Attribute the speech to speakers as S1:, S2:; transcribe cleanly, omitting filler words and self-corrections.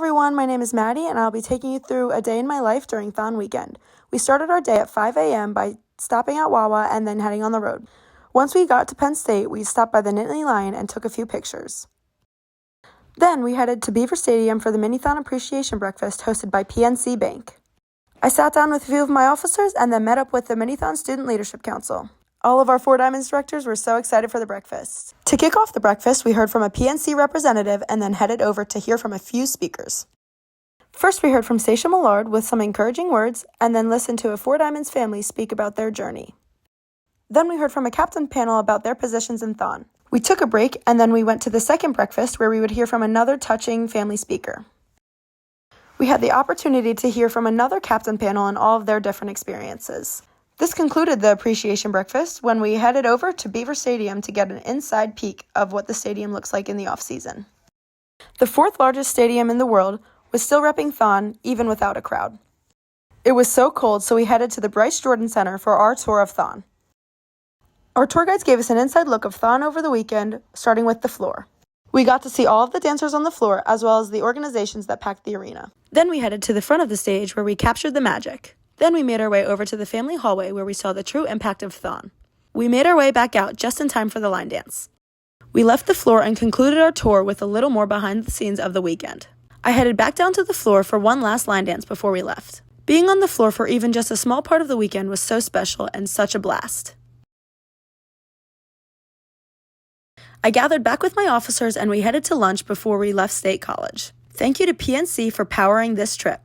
S1: everyone, my name is Maddie and I'll be taking you through a day in my life during THON weekend. We started our day at 5 a.m. by stopping at Wawa and then heading on the road. Once we got to Penn State, we stopped by the Nittany Lion and took a few pictures. Then we headed to Beaver Stadium for the Mini-THON Appreciation Breakfast hosted by PNC Bank. I sat down with a few of my officers and then met up with the Mini-THON Student Leadership Council. All of our Four Diamonds directors were so excited for the breakfast. To kick off the breakfast, we heard from a PNC representative and then headed over to hear from a few speakers. First, we heard from Stacia Millard with some encouraging words and then listened to a Four Diamonds family speak about their journey. Then we heard from a captain panel about their positions in THON. We took a break and then we went to the second breakfast where we would hear from another touching family speaker. We had the opportunity to hear from another captain panel and all of their different experiences. This concluded the appreciation breakfast when we headed over to Beaver Stadium to get an inside peek of what the stadium looks like in the off-season. The fourth largest stadium in the world was still repping THON even without a crowd. It was so cold, so we headed to the Bryce Jordan Center for our tour of THON. Our tour guides gave us an inside look of THON over the weekend, starting with the floor. We got to see all of the dancers on the floor as well as the organizations that packed the arena. Then we headed to the front of the stage where we captured the magic. Then we made our way over to the family hallway where we saw the true impact of THON. We made our way back out just in time for the line dance. We left the floor and concluded our tour with a little more behind the scenes of the weekend. I headed back down to the floor for one last line dance before we left. Being on the floor for even just a small part of the weekend was so special and such a blast. I gathered back with my officers and we headed to lunch before we left State College. Thank you to PNC for powering this trip.